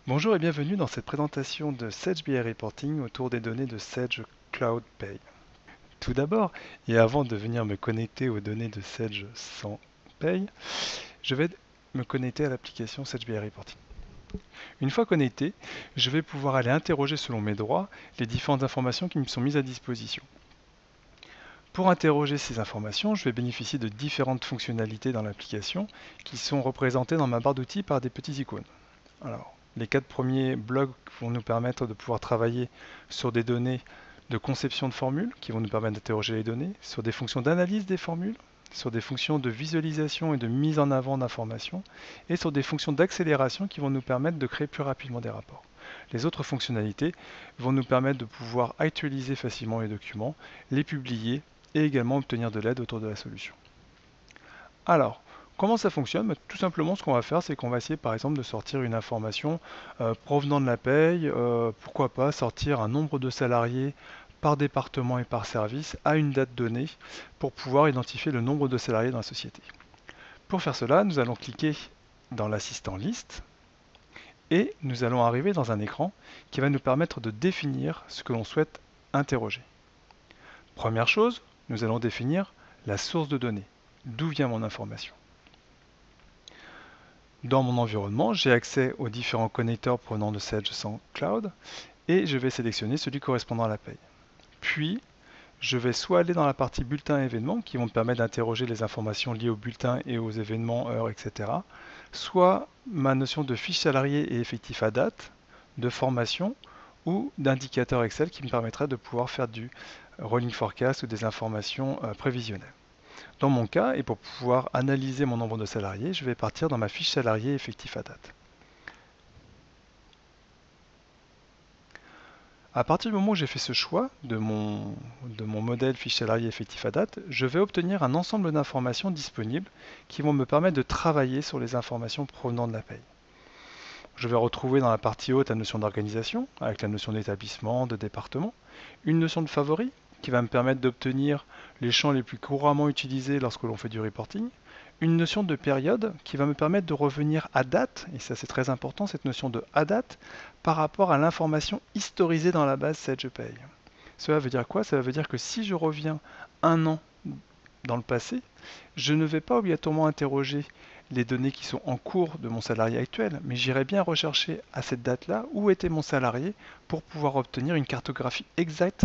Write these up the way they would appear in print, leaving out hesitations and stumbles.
Bonjour et bienvenue dans cette présentation de Sage BI Reporting autour des données de Sage Cloud Pay. Tout d'abord, et avant de venir me connecter aux données de Sage sans Pay, je vais me connecter à l'application Sage BI Reporting. Une fois connecté, je vais pouvoir aller interroger selon mes droits les différentes informations qui me sont mises à disposition. Pour interroger ces informations, je vais bénéficier de différentes fonctionnalités dans l'application qui sont représentées dans ma barre d'outils par des petits icônes. Alors, les 4 premiers blocs vont nous permettre de pouvoir travailler sur des données de conception de formules qui vont nous permettre d'interroger les données, sur des fonctions d'analyse des formules, sur des fonctions de visualisation et de mise en avant d'informations, et sur des fonctions d'accélération qui vont nous permettre de créer plus rapidement des rapports. Les autres fonctionnalités vont nous permettre de pouvoir actualiser facilement les documents, les publier et également obtenir de l'aide autour de la solution. Alors, comment ça fonctionne? Tout simplement, ce qu'on va faire, c'est qu'on va essayer par exemple de sortir une information provenant de la paye, pourquoi pas sortir un nombre de salariés par département et par service à une date donnée pour pouvoir identifier le nombre de salariés dans la société. Pour faire cela, nous allons cliquer dans l'assistant liste et nous allons arriver dans un écran qui va nous permettre de définir ce que l'on souhaite interroger. Première chose, nous allons définir la source de données. D'où vient mon information? Dans mon environnement, j'ai accès aux différents connecteurs provenant de Sage sans Cloud et je vais sélectionner celui correspondant à la paye. Puis, je vais soit aller dans la partie bulletin et événements qui vont me permettre d'interroger les informations liées au bulletin et aux événements, heures, etc. Soit ma notion de fiche salarié et effectif à date, de formation ou d'indicateur Excel qui me permettrait de pouvoir faire du rolling forecast ou des informations prévisionnelles. Dans mon cas, et pour pouvoir analyser mon nombre de salariés, je vais partir dans ma fiche salarié effectif à date. À partir du moment où j'ai fait ce choix de mon modèle fiche salarié effectif à date, je vais obtenir un ensemble d'informations disponibles qui vont me permettre de travailler sur les informations provenant de la paye. Je vais retrouver dans la partie haute la notion d'organisation, avec la notion d'établissement, de département, une notion de favori, qui va me permettre d'obtenir les champs les plus couramment utilisés lorsque l'on fait du reporting, une notion de période qui va me permettre de revenir à date, et ça c'est très important, cette notion de à date, par rapport à l'information historisée dans la base SagePay. Cela veut dire quoi? Ça veut dire que si je reviens un an dans le passé, je ne vais pas obligatoirement interroger les données qui sont en cours de mon salarié actuel, mais j'irai bien rechercher à cette date-là où était mon salarié pour pouvoir obtenir une cartographie exacte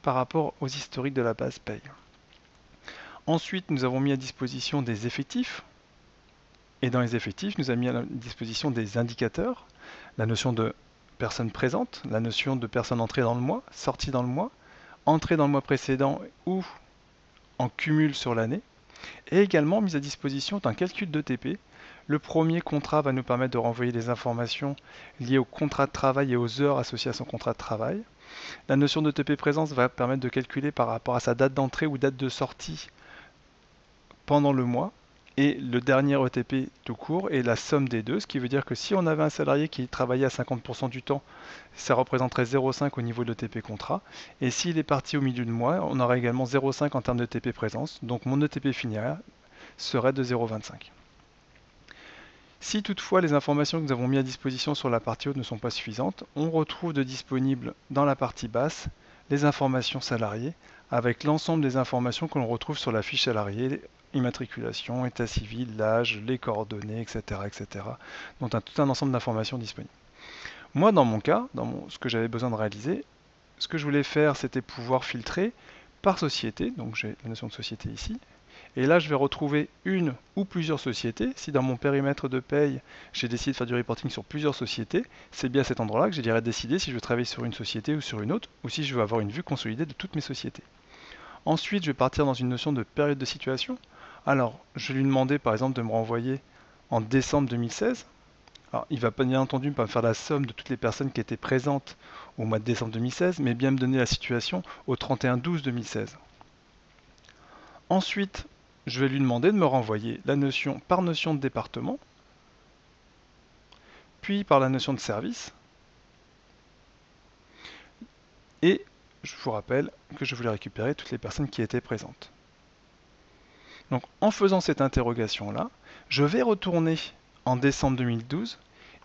par rapport aux historiques de la base paye. Ensuite, nous avons mis à disposition des effectifs, et dans les effectifs, nous avons mis à disposition des indicateurs, la notion de personnes présentes, la notion de personnes entrées dans le mois, sorties dans le mois, entrées dans le mois précédent ou en cumul sur l'année, et également mise à disposition d'un calcul d'ETP. Le premier contrat va nous permettre de renvoyer des informations liées au contrat de travail et aux heures associées à son contrat de travail. La notion d'ETP présence va permettre de calculer par rapport à sa date d'entrée ou date de sortie pendant le mois. Et le dernier ETP tout court est la somme des deux, ce qui veut dire que si on avait un salarié qui travaillait à 50% du temps, ça représenterait 0,5 au niveau de l'ETP contrat. Et s'il est parti au milieu de mois, on aura également 0,5 en termes d'ETP présence. Donc mon ETP final serait de 0,25. Si toutefois les informations que nous avons mis à disposition sur la partie haute ne sont pas suffisantes, on retrouve de disponibles dans la partie basse les informations salariées avec l'ensemble des informations que l'on retrouve sur la fiche salariée, immatriculation, état civil, l'âge, les coordonnées, etc. etc. Donc tout un ensemble d'informations disponibles. Moi dans mon cas, ce que j'avais besoin de réaliser, ce que je voulais faire c'était pouvoir filtrer par société, donc j'ai la notion de société ici, et là, je vais retrouver une ou plusieurs sociétés. Si dans mon périmètre de paye, j'ai décidé de faire du reporting sur plusieurs sociétés, c'est bien à cet endroit-là que j'ai décidé si je veux travailler sur une société ou sur une autre, ou si je veux avoir une vue consolidée de toutes mes sociétés. Ensuite, je vais partir dans une notion de période de situation. Alors, je vais lui demander par exemple de me renvoyer en décembre 2016. Alors, il va bien entendu pas me faire la somme de toutes les personnes qui étaient présentes au mois de décembre 2016, mais bien me donner la situation au 31/12/2016. Ensuite, je vais lui demander de me renvoyer la notion par notion de département, puis par la notion de service, et je vous rappelle que je voulais récupérer toutes les personnes qui étaient présentes. Donc en faisant cette interrogation-là, je vais retourner en décembre 2012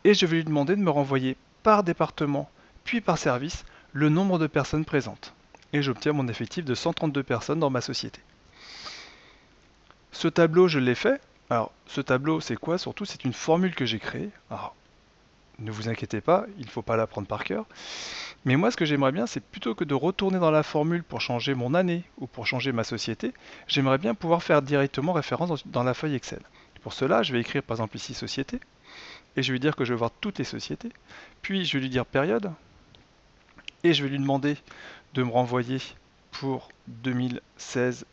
et je vais lui demander de me renvoyer par département, puis par service, le nombre de personnes présentes. Et j'obtiens mon effectif de 132 personnes dans ma société. Ce tableau, je l'ai fait. Alors, ce tableau, c'est quoi? Surtout, c'est une formule que j'ai créée. Alors, ne vous inquiétez pas, il ne faut pas l'apprendre par cœur. Mais moi, ce que j'aimerais bien, c'est plutôt que de retourner dans la formule pour changer mon année ou pour changer ma société, j'aimerais bien pouvoir faire directement référence dans la feuille Excel. Pour cela, je vais écrire par exemple ici société, et je vais lui dire que je veux voir toutes les sociétés, puis je vais lui dire période, et je vais lui demander de me renvoyer pour 2016-12,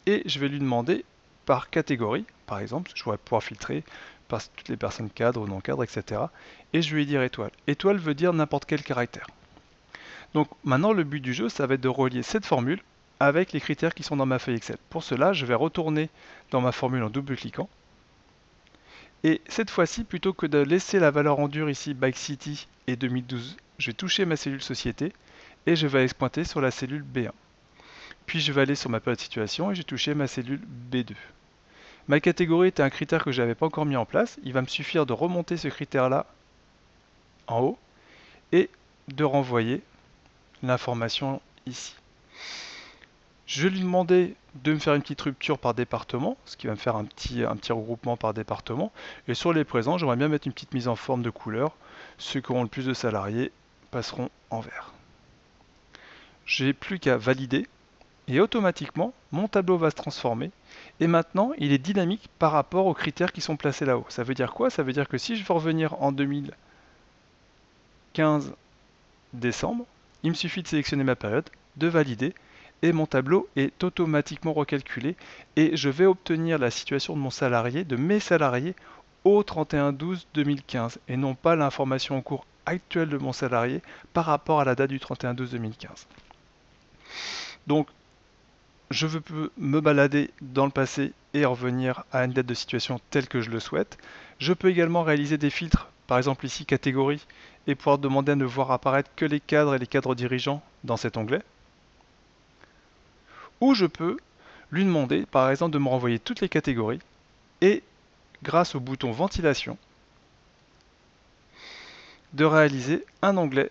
et je vais lui demander par catégorie, par exemple, je pourrais pouvoir filtrer par toutes les personnes cadres ou non cadres, etc. Et je vais lui dire étoile. Étoile veut dire n'importe quel caractère. Donc maintenant, le but du jeu, ça va être de relier cette formule avec les critères qui sont dans ma feuille Excel. Pour cela, je vais retourner dans ma formule en double-cliquant. Et cette fois-ci, plutôt que de laisser la valeur en dur ici, Bike City et 2012, je vais toucher ma cellule société et je vais aller pointer sur la cellule B1. Puis je vais aller sur ma période de situation et je vais toucher ma cellule B2. Ma catégorie était un critère que je n'avais pas encore mis en place. Il va me suffire de remonter ce critère-là en haut et de renvoyer l'information ici. Je vais lui demander de me faire une petite rupture par département, ce qui va me faire un petit regroupement par département. Et sur les présents, j'aimerais bien mettre une petite mise en forme de couleur. Ceux qui auront le plus de salariés passeront en vert. J'ai plus qu'à valider et automatiquement, mon tableau va se transformer. Et maintenant, il est dynamique par rapport aux critères qui sont placés là-haut. Ça veut dire quoi? Ça veut dire que si je veux revenir en 2015 décembre, il me suffit de sélectionner ma période, de valider, et mon tableau est automatiquement recalculé. Et je vais obtenir la situation de mon salarié, de mes salariés, au 31/12/2015, et non pas l'information en cours actuelle de mon salarié par rapport à la date du 31/12/2015. Donc, je peux me balader dans le passé et revenir à une date de situation telle que je le souhaite. Je peux également réaliser des filtres, par exemple ici catégorie, et pouvoir demander à ne voir apparaître que les cadres et les cadres dirigeants dans cet onglet. Ou je peux lui demander par exemple de me renvoyer toutes les catégories et grâce au bouton ventilation de réaliser un onglet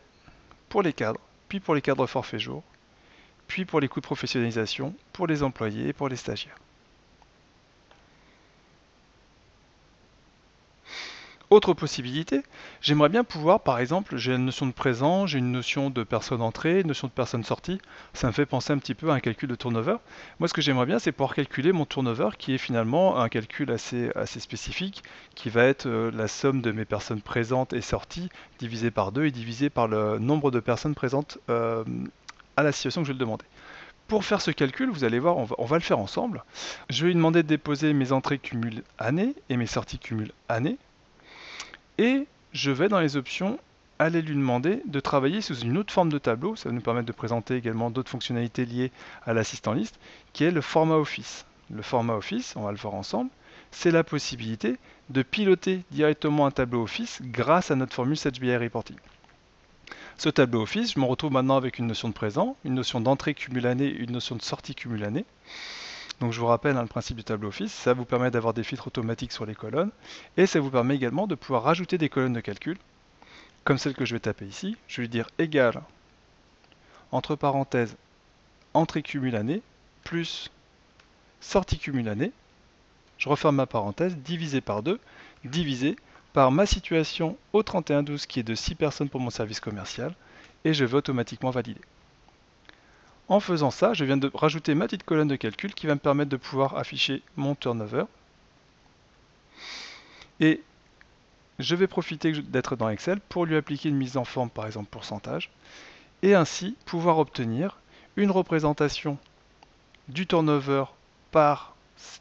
pour les cadres, puis pour les cadres forfait jour, puis pour les coûts de professionnalisation, pour les employés et pour les stagiaires. Autre possibilité, j'aimerais bien pouvoir, par exemple, j'ai une notion de présent, j'ai une notion de personne entrée, une notion de personne sortie. Ça me fait penser un petit peu à un calcul de turnover. Moi, ce que j'aimerais bien, c'est pouvoir calculer mon turnover, qui est finalement un calcul assez spécifique, qui va être la somme de mes personnes présentes et sorties, divisé par 2 et divisé par le nombre de personnes présentes à la situation que je vais le demander. Pour faire ce calcul, vous allez voir, on va le faire ensemble. Je vais lui demander de déposer mes entrées cumul année et mes sorties cumul année. Et je vais dans les options aller lui demander de travailler sous une autre forme de tableau. Ça va nous permettre de présenter également d'autres fonctionnalités liées à l'assistant liste, qui est le format Office. Le format Office, on va le voir ensemble, c'est la possibilité de piloter directement un tableau Office grâce à notre formule SageBI Reporting. Ce tableau Office, je me retrouve maintenant avec une notion de présent, une notion d'entrée cumul année et une notion de sortie cumul année. Donc je vous rappelle le principe du tableau Office, ça vous permet d'avoir des filtres automatiques sur les colonnes et ça vous permet également de pouvoir rajouter des colonnes de calcul, comme celle que je vais taper ici. Je vais lui dire égal, entre parenthèses, entrée cumul année, plus sortie cumul année. Je referme ma parenthèse, divisé par 2, divisé par ma situation au 31/12 qui est de 6 personnes pour mon service commercial et je vais automatiquement valider. En faisant ça, je viens de rajouter ma petite colonne de calcul qui va me permettre de pouvoir afficher mon turnover. Et je vais profiter d'être dans Excel pour lui appliquer une mise en forme, par exemple pourcentage, et ainsi pouvoir obtenir une représentation du turnover par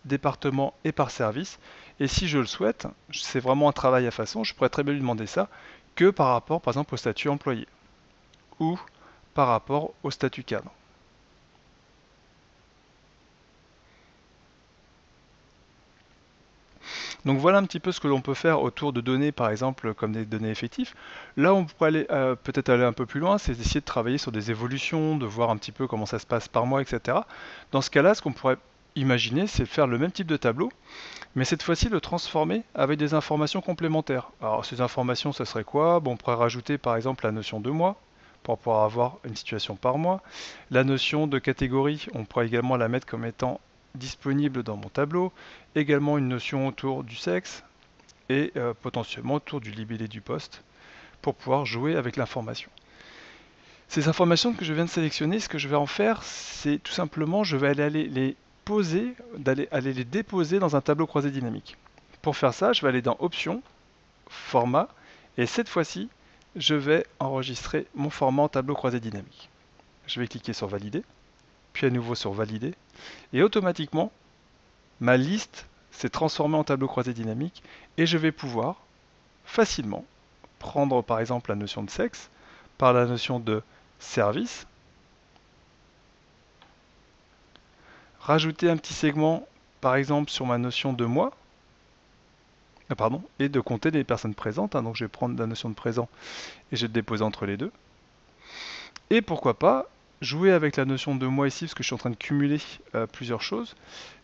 département et par service. Et si je le souhaite, c'est vraiment un travail à façon, je pourrais très bien lui demander ça que par rapport, par exemple, au statut employé ou par rapport au statut cadre. Donc voilà un petit peu ce que l'on peut faire autour de données, par exemple, comme des données effectives. Là, on pourrait aller peut-être aller un peu plus loin, c'est d'essayer de travailler sur des évolutions, de voir un petit peu comment ça se passe par mois, etc. Dans ce cas-là, ce qu'on pourrait imaginer, c'est faire le même type de tableau, mais cette fois-ci le transformer avec des informations complémentaires. Alors ces informations, ça serait quoi? Bon, on pourrait rajouter par exemple la notion de mois, pour pouvoir avoir une situation par mois. La notion de catégorie, on pourrait également la mettre comme étant disponible dans mon tableau. Également une notion autour du sexe et potentiellement autour du libellé du poste pour pouvoir jouer avec l'information. Ces informations que je viens de sélectionner, ce que je vais en faire, c'est tout simplement, je vais aller les poser, aller les déposer dans un tableau croisé dynamique. Pour faire ça, je vais aller dans Options, Format, et cette fois-ci, je vais enregistrer mon format en tableau croisé dynamique. Je vais cliquer sur Valider, puis à nouveau sur Valider, et automatiquement, ma liste s'est transformée en tableau croisé dynamique, et je vais pouvoir facilement prendre par exemple la notion de sexe, par la notion de service, rajouter un petit segment par exemple sur ma notion de mois, et de compter les personnes présentes, donc je vais prendre la notion de présent et je vais le déposer entre les deux. Et pourquoi pas jouer avec la notion de mois ici, parce que je suis en train de cumuler plusieurs choses.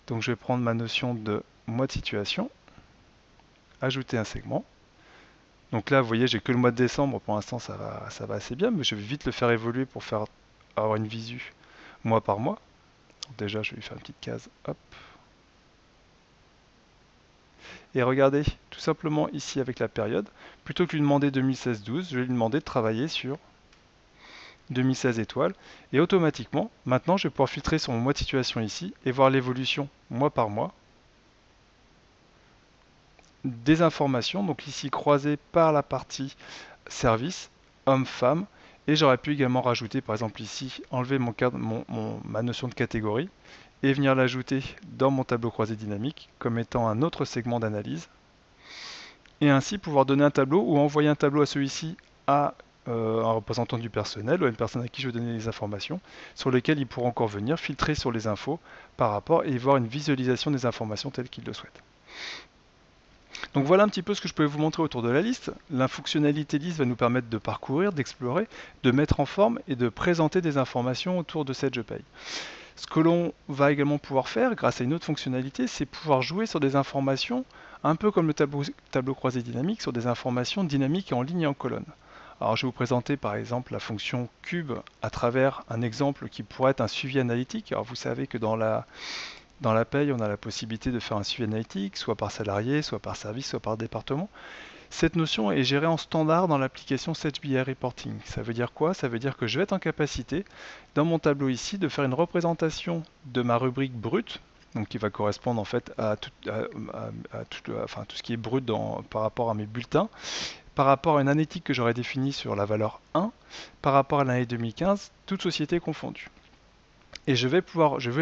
Donc je vais prendre ma notion de mois de situation, ajouter un segment. Donc là, vous voyez, j'ai que le mois de décembre, pour l'instant ça va assez bien, mais je vais vite le faire évoluer pour avoir une visu mois par mois. Donc déjà, je vais lui faire une petite case, hop. Et regardez, tout simplement ici avec la période, plutôt que lui demander 2016-12, je vais lui demander de travailler sur 2016 étoiles. Et automatiquement, maintenant, je vais pouvoir filtrer sur mon mois de situation ici et voir l'évolution mois par mois des informations. Donc ici, croisées par la partie service, homme-femme. Et j'aurais pu également rajouter, par exemple ici, enlever ma notion de catégorie et venir l'ajouter dans mon tableau croisé dynamique comme étant un autre segment d'analyse. Et ainsi pouvoir donner un tableau ou envoyer un tableau à celui-ci à un représentant du personnel ou à une personne à qui je veux donner les informations, sur lequel il pourra encore venir filtrer sur les infos par rapport et voir une visualisation des informations telles qu'il le souhaite. Donc voilà un petit peu ce que je pouvais vous montrer autour de la liste. La fonctionnalité liste va nous permettre de parcourir, d'explorer, de mettre en forme et de présenter des informations autour de cette je paye. Ce que l'on va également pouvoir faire grâce à une autre fonctionnalité, c'est pouvoir jouer sur des informations, un peu comme le tableau croisé dynamique, sur des informations dynamiques et en ligne et en colonne. Alors je vais vous présenter par exemple la fonction cube à travers un exemple qui pourrait être un suivi analytique. Alors vous savez que dans la paye, on a la possibilité de faire un suivi analytique, soit par salarié, soit par service, soit par département. Cette notion est gérée en standard dans l'application SageBI Reporting. Ça veut dire quoi? Ça veut dire que je vais être en capacité, dans mon tableau ici, de faire une représentation de ma rubrique brute, donc qui va correspondre en fait à tout ce qui est brut par rapport à mes bulletins, par rapport à une analytique que j'aurais définie sur la valeur 1, par rapport à l'année 2015, toute société confondue. Et je vais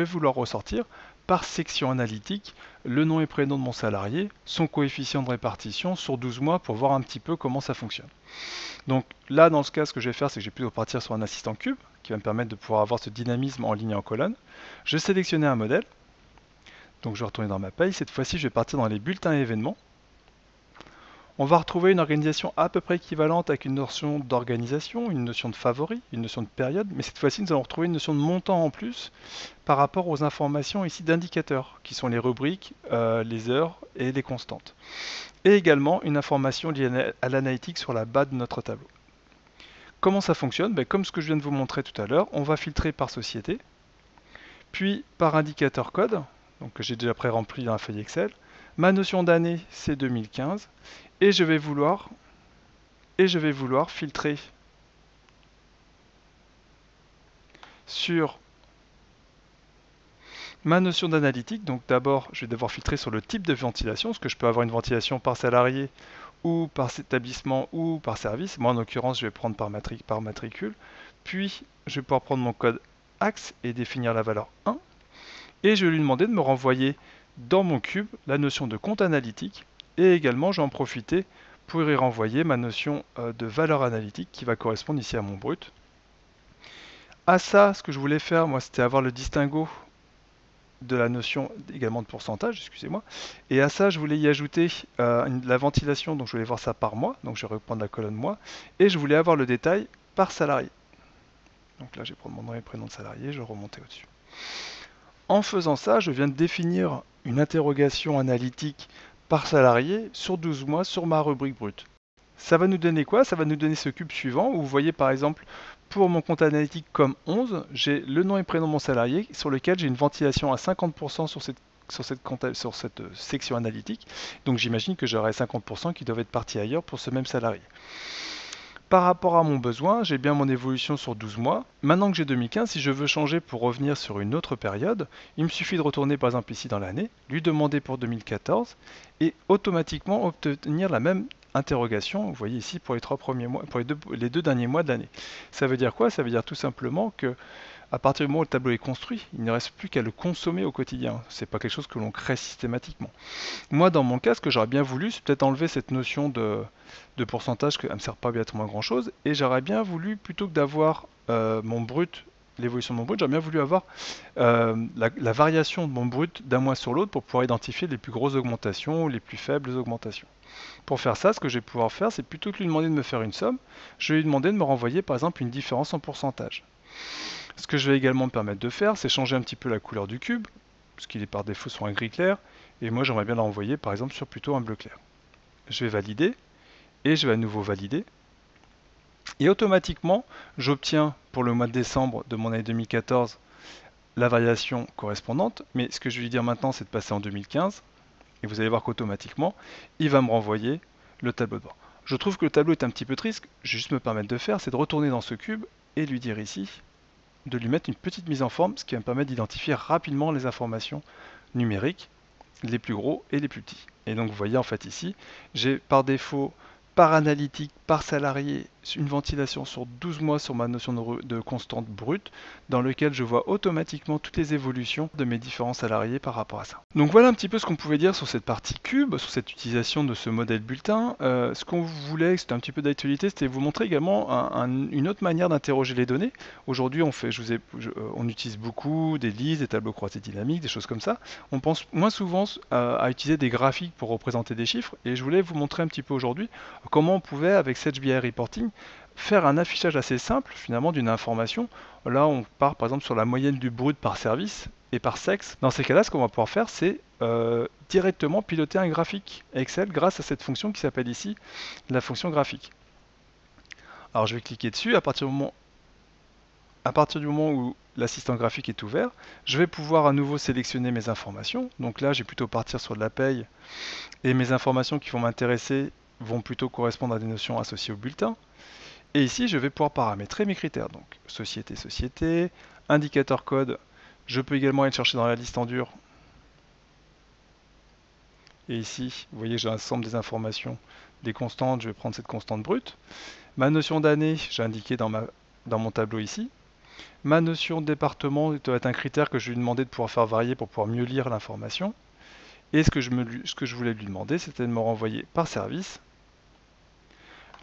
vouloir ressortir par section analytique le nom et prénom de mon salarié, son coefficient de répartition sur 12 mois pour voir un petit peu comment ça fonctionne. Donc là, dans ce cas, ce que je vais faire, c'est que je vais plutôt partir sur un assistant cube qui va me permettre de pouvoir avoir ce dynamisme en ligne et en colonne. Je vais sélectionner un modèle. Donc je vais retourner dans ma paye. Cette fois-ci, je vais partir dans les bulletins et événements. On va retrouver une organisation à peu près équivalente avec une notion d'organisation, une notion de favori, une notion de période, mais cette fois-ci nous allons retrouver une notion de montant en plus par rapport aux informations ici d'indicateurs, qui sont les rubriques, les heures et les constantes. Et également une information liée à l'analytique sur la base de notre tableau. Comment ça fonctionne? Comme ce que je viens de vous montrer tout à l'heure, on va filtrer par société, puis par indicateur code, donc que j'ai déjà pré-rempli dans la feuille Excel. Ma notion d'année, c'est 2015. Et je vais vouloir filtrer sur ma notion d'analytique. Donc d'abord, je vais devoir filtrer sur le type de ventilation, parce que je peux avoir une ventilation par salarié ou par établissement ou par service. Moi, en l'occurrence, je vais prendre par matricule. Puis, je vais pouvoir prendre mon code axe et définir la valeur 1. Et je vais lui demander de me renvoyer dans mon cube la notion de compte analytique. Et également, je vais en profiter pour y renvoyer ma notion de valeur analytique qui va correspondre ici à mon brut. À ça, ce que je voulais faire, moi, c'était avoir le distinguo de la notion également de pourcentage, excusez-moi. Et à ça, je voulais y ajouter la ventilation, donc je voulais voir ça par mois, donc je vais reprendre la colonne mois, et je voulais avoir le détail par salarié. Donc là, je vais prendre mon nom et prénom de salarié, je vais remonter au-dessus. En faisant ça, je viens de définir une interrogation analytique par salarié sur 12 mois sur ma rubrique brute. Ça va nous donner quoi? Ça va nous donner ce cube suivant où vous voyez par exemple pour mon compte analytique comme 11, j'ai le nom et prénom de mon salarié sur lequel j'ai une ventilation à 50% sur cette section analytique. Donc j'imagine que j'aurai 50% qui doivent être partis ailleurs pour ce même salarié. Par rapport à mon besoin, j'ai bien mon évolution sur 12 mois. Maintenant que j'ai 2015, si je veux changer pour revenir sur une autre période, il me suffit de retourner par exemple ici dans l'année, lui demander pour 2014 et automatiquement obtenir la même interrogation, vous voyez ici pour les 3 premiers mois, pour les deux derniers mois de l'année. Ça veut dire quoi? Ça veut dire tout simplement que à partir du moment où le tableau est construit, il ne reste plus qu'à le consommer au quotidien. C'est pas quelque chose que l'on crée systématiquement. Moi, dans mon cas, ce que j'aurais bien voulu, c'est peut-être enlever cette notion de pourcentage, qu'elle ne me sert pas obligatoirement à grand chose, et j'aurais bien voulu, plutôt que d'avoir mon brut, l'évolution de mon brut, j'aurais bien voulu avoir la variation de mon brut d'un mois sur l'autre pour pouvoir identifier les plus grosses augmentations ou les plus faibles augmentations. Pour faire ça, ce que je vais pouvoir faire, c'est plutôt que lui demander de me faire une somme, je vais lui demander de me renvoyer par exemple une différence en pourcentage. Ce que je vais également me permettre de faire, c'est changer un petit peu la couleur du cube, parce qu'il est par défaut sur un gris clair, et moi j'aimerais bien l'envoyer par exemple sur plutôt un bleu clair. Je vais valider, et je vais à nouveau valider, et automatiquement j'obtiens pour le mois de décembre de mon année 2014 la variation correspondante, mais ce que je vais lui dire maintenant c'est de passer en 2015, et vous allez voir qu'automatiquement il va me renvoyer le tableau de bord. Je trouve que le tableau est un petit peu triste, je vais juste me permettre de faire, c'est de retourner dans ce cube et lui dire ici de lui mettre une petite mise en forme, ce qui va me permettre d'identifier rapidement les informations numériques, les plus gros et les plus petits. Et donc vous voyez en fait ici, j'ai par défaut, par analytique, par salarié, une ventilation sur 12 mois sur ma notion de constante brute, dans lequel je vois automatiquement toutes les évolutions de mes différents salariés par rapport à ça. Donc voilà un petit peu ce qu'on pouvait dire sur cette partie cube, sur cette utilisation de ce modèle bulletin. Ce qu'on voulait, c'était un petit peu d'actualité, c'était vous montrer également une autre manière d'interroger les données. Aujourd'hui, on utilise beaucoup des listes, des tableaux croisés dynamiques, des choses comme ça. On pense moins souvent à utiliser des graphiques pour représenter des chiffres, et je voulais vous montrer un petit peu aujourd'hui comment on pouvait, avec SageBI Reporting, faire un affichage assez simple finalement d'une information. Là, on part par exemple sur la moyenne du brut par service et par sexe. Dans ces cas-là, ce qu'on va pouvoir faire, c'est directement piloter un graphique Excel grâce à cette fonction qui s'appelle ici la fonction graphique. Alors, je vais cliquer dessus. À partir du moment où l'assistant graphique est ouvert, je vais pouvoir à nouveau sélectionner mes informations. Donc là, je vais plutôt partir sur de la paye et mes informations qui vont m'intéresser vont plutôt correspondre à des notions associées au bulletin. Et ici, je vais pouvoir paramétrer mes critères. Donc, société, indicateur code. Je peux également aller chercher dans la liste en dur. Et ici, vous voyez, j'ai l'ensemble des informations, des constantes. Je vais prendre cette constante brute. Ma notion d'année, j'ai indiqué dans mon tableau ici. Ma notion de département doit être un critère que je vais lui demander de pouvoir faire varier pour pouvoir mieux lire l'information. Et ce que je voulais lui demander, c'était de me renvoyer par service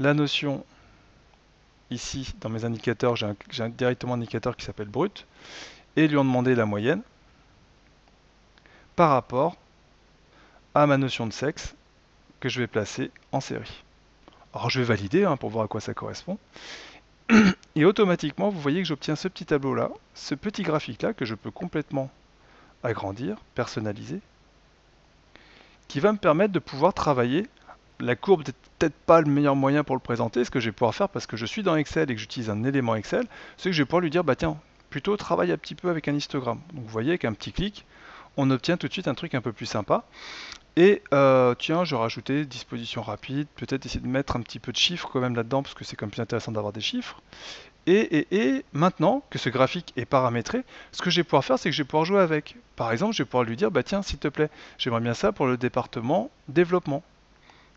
la notion. Ici, dans mes indicateurs, j'ai directement un indicateur qui s'appelle brut, et lui en demander la moyenne par rapport à ma notion de sexe que je vais placer en série. Alors je vais valider pour voir à quoi ça correspond. Et automatiquement, vous voyez que j'obtiens ce petit tableau-là, ce petit graphique-là que je peux complètement agrandir, personnaliser, qui va me permettre de pouvoir travailler. La courbe n'est peut-être pas le meilleur moyen pour le présenter. Ce que je vais pouvoir faire, parce que je suis dans Excel et que j'utilise un élément Excel, c'est que je vais pouvoir lui dire, bah tiens, plutôt travaille un petit peu avec un histogramme. Donc vous voyez qu'un petit clic, on obtient tout de suite un truc un peu plus sympa. Et tiens, je vais rajouter disposition rapide, peut-être essayer de mettre un petit peu de chiffres quand même là-dedans, parce que c'est quand même plus intéressant d'avoir des chiffres. Et maintenant que ce graphique est paramétré, ce que je vais pouvoir faire, c'est que je vais pouvoir jouer avec. Par exemple, je vais pouvoir lui dire, bah tiens, s'il te plaît, j'aimerais bien ça pour le département développement.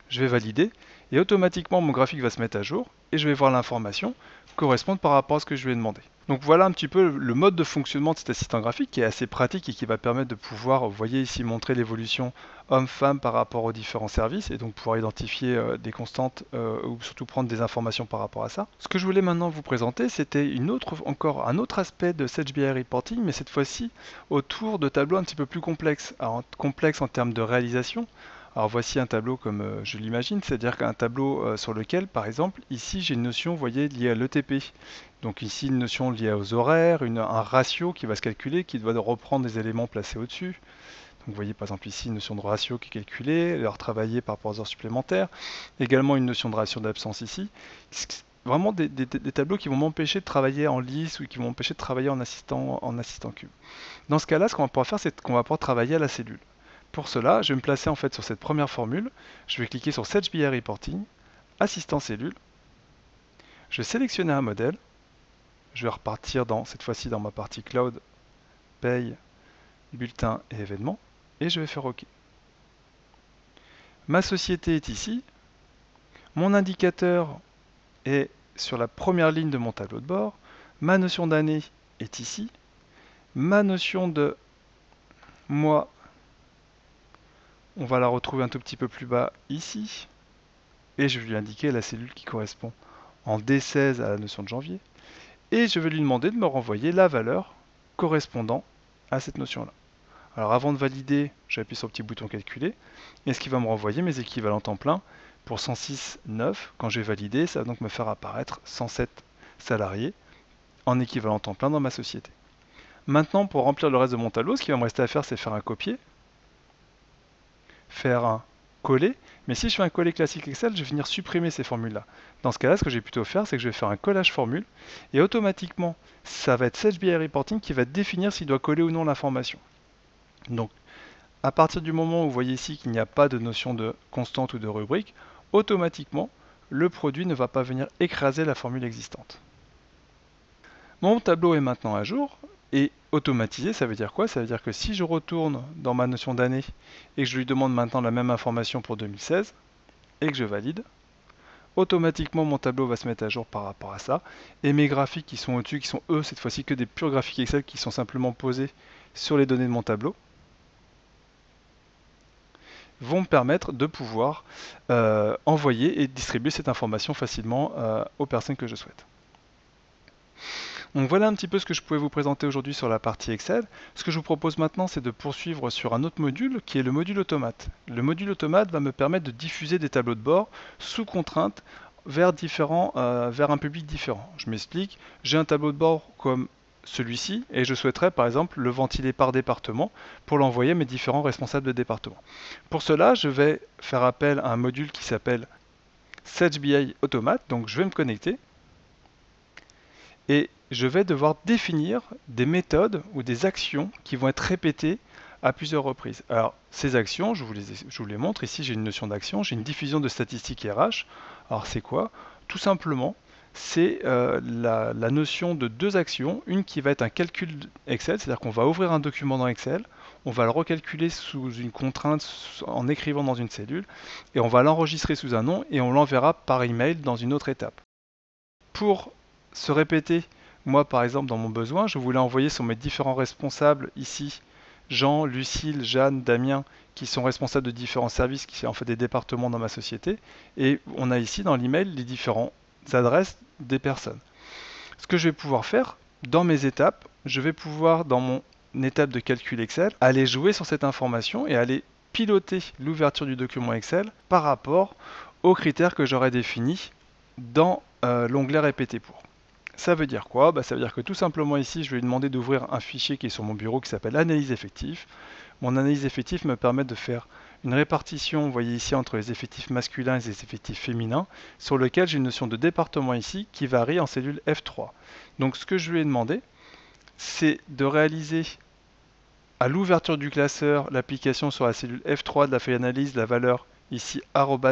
Je vais valider et automatiquement mon graphique va se mettre à jour et je vais voir l'information correspondre par rapport à ce que je lui ai demandé. Donc voilà un petit peu le mode de fonctionnement de cet assistant graphique qui est assez pratique et qui va permettre de pouvoir, vous voyez ici, montrer l'évolution homme-femme par rapport aux différents services et donc pouvoir identifier des constantes ou surtout prendre des informations par rapport à ça. Ce que je voulais maintenant vous présenter, c'était encore un autre aspect de SageBI Reporting, mais cette fois-ci autour de tableaux un petit peu plus complexes. Alors, complexes en termes de réalisation. Alors voici un tableau comme je l'imagine, c'est-à-dire qu'un tableau sur lequel, par exemple, ici j'ai une notion, vous voyez, liée à l'ETP. Donc ici une notion liée aux horaires, un ratio qui va se calculer, qui doit reprendre des éléments placés au-dessus. Donc vous voyez par exemple ici une notion de ratio qui est calculée, l'heure travaillée par rapport aux heures supplémentaires. Également une notion de ratio d'absence ici. Vraiment des tableaux qui vont m'empêcher de travailler en lisse ou qui vont m'empêcher de travailler en assistant cube. Dans ce cas-là, ce qu'on va pouvoir faire, c'est qu'on va pouvoir travailler à la cellule. Pour cela, je vais me placer en fait sur cette première formule. Je vais cliquer sur Search BI Reporting, Assistant cellule. Je vais sélectionner un modèle. Je vais repartir cette fois-ci dans ma partie Cloud, Paye, Bulletin et événements. Et je vais faire OK. Ma société est ici. Mon indicateur est sur la première ligne de mon tableau de bord. Ma notion d'année est ici. Ma notion de mois, on va la retrouver un tout petit peu plus bas ici. Et je vais lui indiquer la cellule qui correspond en D16 à la notion de janvier. Et je vais lui demander de me renvoyer la valeur correspondant à cette notion-là. Alors avant de valider, j'appuie sur le petit bouton calculer. Et ce qui va me renvoyer mes équivalents temps plein pour 106,9. Quand je vais valider, ça va donc me faire apparaître 107 salariés en équivalent temps plein dans ma société. Maintenant, pour remplir le reste de mon tableau, ce qui va me rester à faire, c'est faire un copier, faire un coller. Mais si je fais un coller classique Excel, je vais venir supprimer ces formules-là. Dans ce cas-là, ce que je vais plutôt faire, c'est que je vais faire un collage formule. Et automatiquement, ça va être Search BI Reporting qui va définir s'il doit coller ou non l'information. Donc, à partir du moment où vous voyez ici qu'il n'y a pas de notion de constante ou de rubrique, automatiquement, le produit ne va pas venir écraser la formule existante. Mon tableau est maintenant à jour et automatisé, ça veut dire quoi? Ça veut dire que si je retourne dans ma notion d'année et que je lui demande maintenant la même information pour 2016 et que je valide, automatiquement mon tableau va se mettre à jour par rapport à ça et mes graphiques qui sont au-dessus, qui sont eux cette fois-ci que des purs graphiques Excel qui sont simplement posés sur les données de mon tableau, vont me permettre de pouvoir envoyer et distribuer cette information facilement aux personnes que je souhaite. Donc voilà un petit peu ce que je pouvais vous présenter aujourd'hui sur la partie Excel. Ce que je vous propose maintenant, c'est de poursuivre sur un autre module qui est le module automate. Le module automate va me permettre de diffuser des tableaux de bord sous contrainte vers un public différent. Je m'explique, j'ai un tableau de bord comme celui-ci et je souhaiterais par exemple le ventiler par département pour l'envoyer à mes différents responsables de département. Pour cela, je vais faire appel à un module qui s'appelle Search BI Automate, donc je vais me connecter et je vais devoir définir des méthodes ou des actions qui vont être répétées à plusieurs reprises. Alors, ces actions, je vous les montre. Ici, j'ai une notion d'action, j'ai une diffusion de statistiques RH. Alors, c'est quoi? Tout simplement, c'est la notion de deux actions. Une qui va être un calcul Excel, c'est-à-dire qu'on va ouvrir un document dans Excel, on va le recalculer sous une contrainte en écrivant dans une cellule, et on va l'enregistrer sous un nom, et on l'enverra par email dans une autre étape. Pour se répéter, moi par exemple dans mon besoin, je voulais envoyer sur mes différents responsables ici, Jean, Lucille, Jeanne, Damien, qui sont responsables de différents services, qui sont en fait des départements dans ma société, et on a ici dans l'email les différentes adresses des personnes. Ce que je vais pouvoir faire dans mes étapes, je vais pouvoir dans mon étape de calcul Excel, aller jouer sur cette information et aller piloter l'ouverture du document Excel par rapport aux critères que j'aurais définis dans l'onglet répéter pour. Ça veut dire quoi? Ça veut dire que tout simplement ici, je vais lui demander d'ouvrir un fichier qui est sur mon bureau qui s'appelle analyse effectif. Mon analyse effectif me permet de faire une répartition, vous voyez ici, entre les effectifs masculins et les effectifs féminins, sur lequel j'ai une notion de département ici qui varie en cellule F3. Donc ce que je lui ai demandé, c'est de réaliser à l'ouverture du classeur l'application sur la cellule F3 de la feuille analyse, la valeur ici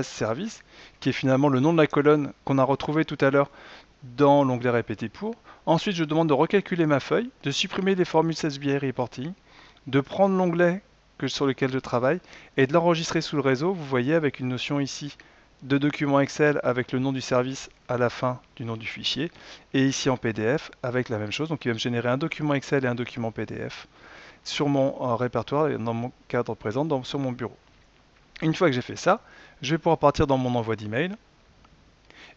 @service, qui est finalement le nom de la colonne qu'on a retrouvé tout à l'heure dans l'onglet répéter pour. Ensuite, je demande de recalculer ma feuille, de supprimer les formules SBI Reporting, de prendre l'onglet sur lequel je travaille et de l'enregistrer sous le réseau. Vous voyez avec une notion ici de document Excel avec le nom du service à la fin du nom du fichier et ici en PDF avec la même chose. Donc il va me générer un document Excel et un document PDF sur mon répertoire et dans mon cadre présent sur mon bureau. Une fois que j'ai fait ça, je vais pouvoir partir dans mon envoi d'email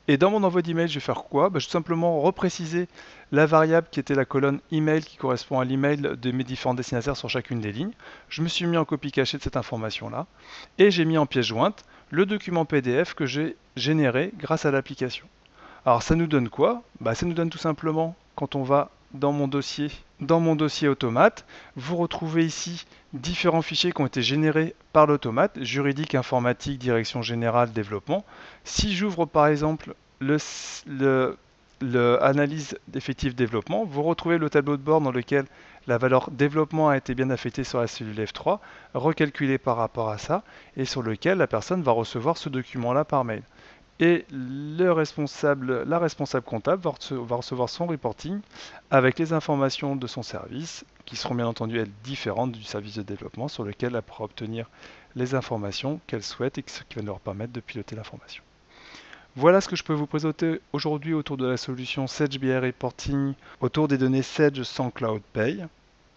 Et dans mon envoi d'email, je vais faire quoi? Tout simplement repréciser la variable qui était la colonne email qui correspond à l'email de mes différents destinataires sur chacune des lignes. Je me suis mis en copie cachée de cette information-là et j'ai mis en pièce jointe le document PDF que j'ai généré grâce à l'application. Alors ça nous donne quoi? Ça nous donne tout simplement, quand on va dans mon dossier automate, vous retrouvez ici différents fichiers qui ont été générés par l'automate, juridique, informatique, direction générale, développement. Si j'ouvre par exemple le analyse d'effectif développement, vous retrouvez le tableau de bord dans lequel la valeur développement a été bien affectée sur la cellule F3, recalculée par rapport à ça, et sur lequel la personne va recevoir ce document-là par mail. Et la responsable comptable va recevoir son reporting avec les informations de son service, qui seront bien entendu elles différentes du service de développement sur lequel elle pourra obtenir les informations qu'elle souhaite et ce qui va leur permettre de piloter l'information. Voilà ce que je peux vous présenter aujourd'hui autour de la solution Sage BI Reporting, autour des données Sage sans Cloud Pay.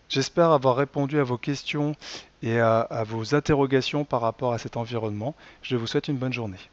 J'espère avoir répondu à vos questions et à vos interrogations par rapport à cet environnement. Je vous souhaite une bonne journée.